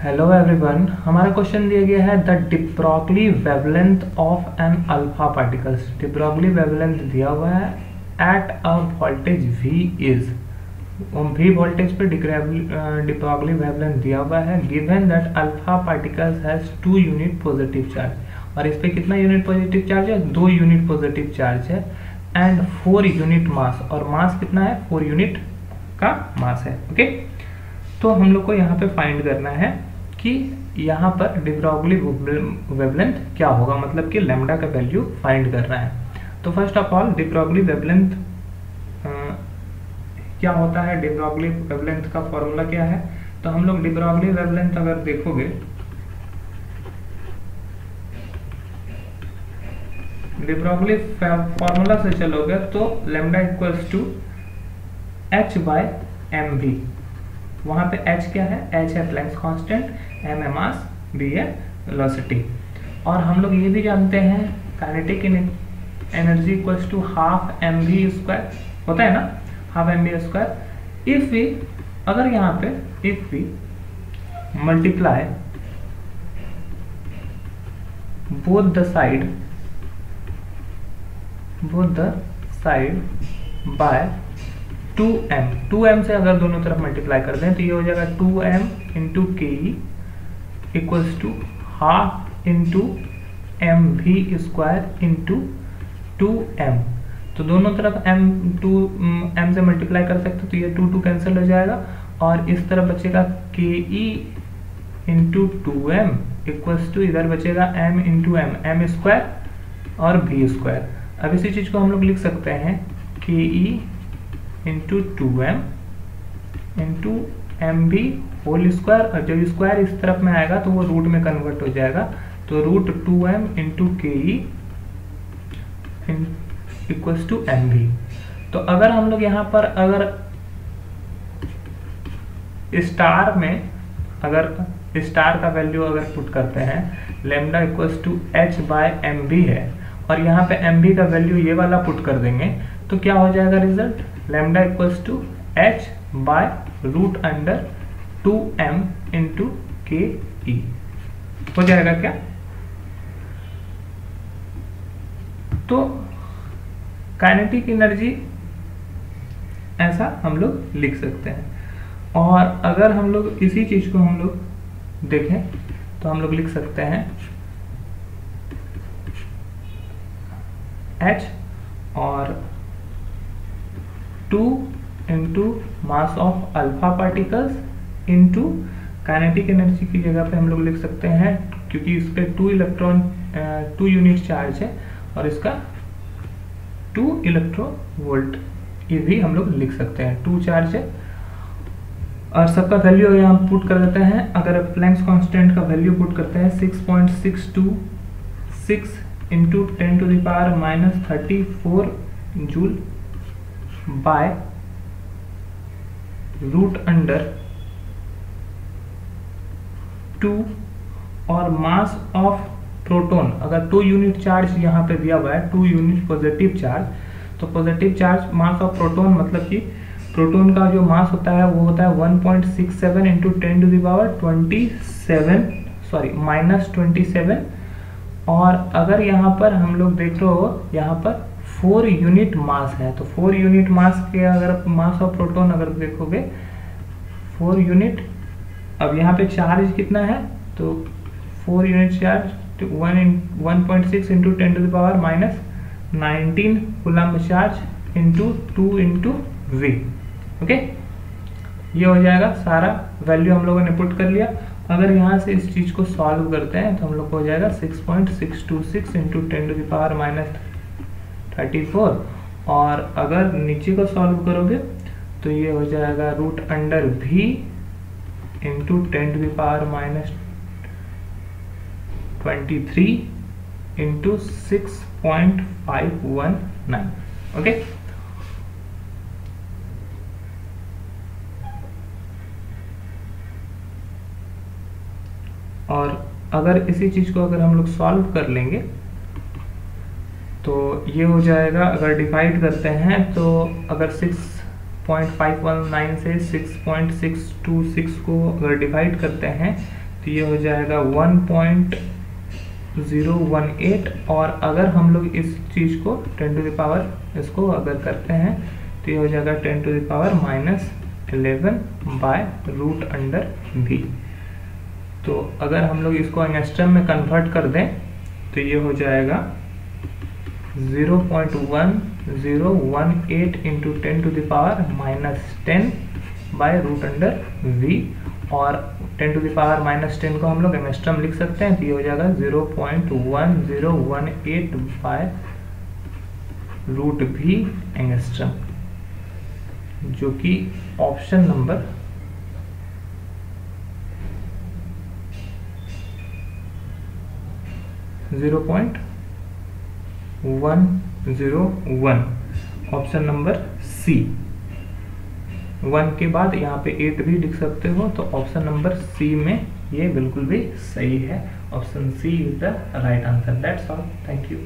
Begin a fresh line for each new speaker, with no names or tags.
Hello everyone, हमारा question दिया गया है the de Broglie wavelength of an alpha particles. De Broglie wavelength दिया हुआ है at a voltage V is V voltage पे डिब्रोगली वेवलेंथ दिया हुआ है। Given that alpha particles has 2 unit positive charge, और इस पे कितना यूनिट पॉजिटिव चार्ज है? 2 यूनिट पॉजिटिव चार्ज है एंड 4 यूनिट मास, और मास कितना है? 4 यूनिट का मास है। ओके, तो हम लोग को यहाँ पे फाइंड करना है कि यहाँ पर डिब्रोगली वेवलेंथ क्या होगा, मतलब कि लैम्डा का वैल्यू फाइंड करना है। तो first of all de Broglie wavelength क्या होता है? डिब्रोगली वेवलेंथ का फॉर्मूला क्या है? तो हम लोग डिब्रोगली वेवलेंथ अगर देखोगे, डिब्रोगली फॉर्मूला से चलोगे तो लैम्डा इक्वल्स टू h/mv। वहां पे h क्या है? h है प्लैंक्स कांस्टेंट, m है मास, v है वेलोसिटी। और हम लोग ये भी जानते हैं kinetic energy equals to half mv square होता है ना, half mv square. If we, अगर यहाँ पे if we multiply both the side by 2m से अगर दोनों तरफ मल्टीप्लाई कर दें तो ये हो जाएगा 2m into K equals to half into mv square into 2m। तो दोनों तरफ m से मल्टीप्लाई कर सकते, तो ये 2 कैंसिल हो जाएगा, और इस तरफ बचेगा के इंटू 2m इक्वल्स टू इधर बचेगा m इंटू m स्क्वायर और v स्क्वायर। अब इसी चीज को हम लोग लिख सकते हैं K into 2m into mv whole square, और जब स्क्वायर इस तरफ में आएगा तो वो रूट में कन्वर्ट हो जाएगा, तो root 2m into K equals to mv। तो अगर हम लोग यहाँ पर अगर स्टार में अगर स्टार का वैल्यू अगर पुट करते हैं, लैम्डा इक्वल्स टू h/mv है, और यहाँ पे mv का वैल्यू ये वाला पुट कर देंगे, तो क्या हो जाएगा result? Lambda equals to h by root under 2m into K हो जाएगा क्या? तो काइनेटिक एनर्जी ऐसा हम लोग लिख सकते हैं। और अगर हम लोग इसी चीज को हम लोग देखें तो हम लोग लिख सकते हैं h और 2 into mass of alpha particles into kinetic energy की जगह पे हम लोग लिख सकते हैं, क्योंकि इस पे 2 यूनिट चार्ज है और इसका 2 इलेक्ट्रॉन वोल्ट, ये भी हम लोग लिख सकते हैं। 2 चार्ज है और सबका वैल्यू यहाँ पुट कर देते हैं। अगर प्लैंक्स कांस्टेंट का वैल्यू पुट करते हैं 6.626 into 10⁻34 joule by root under 2, और मास ऑफ प्रोटॉन, अगर 2 यूनिट चार्ज यहाँ पे दिया हुआ है, 2 यूनिट पॉजिटिव चार्ज, तो positive charge mass of proton मतलब कि प्रोटॉन का जो मास होता है वो होता है 1.67 इंटू 10⁻27। और अगर यहाँ पर हम लोग देख रहे हो, यहाँ पर 4 यूनिट मास है, तो 4 यूनिट मास के अगर मास ऑफ प्रोटॉन अगर देखोगे 4 यूनिट, अब यहाँ पे चार्ज कितना है? तो 4 unit charge 1.6 into 10⁻19 coulomb charge into 2 into v। Okay, ये हो जाएगा सारा वैल्यू हम लोगों ने पुट कर लिया। अगर यहाँ से इस चीज को सॉल्व करते हैं तो हम लोग को हो जाएगा 6.626 इंटू 10⁻34, और अगर नीचे को सॉल्व करोगे तो ये हो जाएगा root under v into 10⁻23 into 6.519। Okay, और अगर इसी चीज को अगर हम लोग सॉल्व कर लेंगे तो ये हो जाएगा, अगर डिवाइड करते हैं तो अगर 6.519 से 6.626 को अगर डिवाइड करते हैं तो ये हो जाएगा 1.018। और अगर हम लोग इस चीज़ को 10 टू द पावर इसको अगर करते हैं तो ये हो जाएगा 10 to the power -11 by root under v। तो अगर हम लोग इसको एंगस्ट्रम में कन्वर्ट कर दें तो ये हो जाएगा 0.1018 into 10 to the power -10 by root under v। और 10 टू द पावर -10 को हम लोग एंगस्ट्रम लिख सकते हैं तो ये हो जाएगा 0.1018 बाय रूट v एंगस्ट्रम, जो कि option number 0.101 option number C. 1 के बाद यहाँ पे 8 भी लिख सकते हो, तो ऑप्शन नंबर सी में ये बिल्कुल भी सही है। Option C is the right answer. That's all, thank you.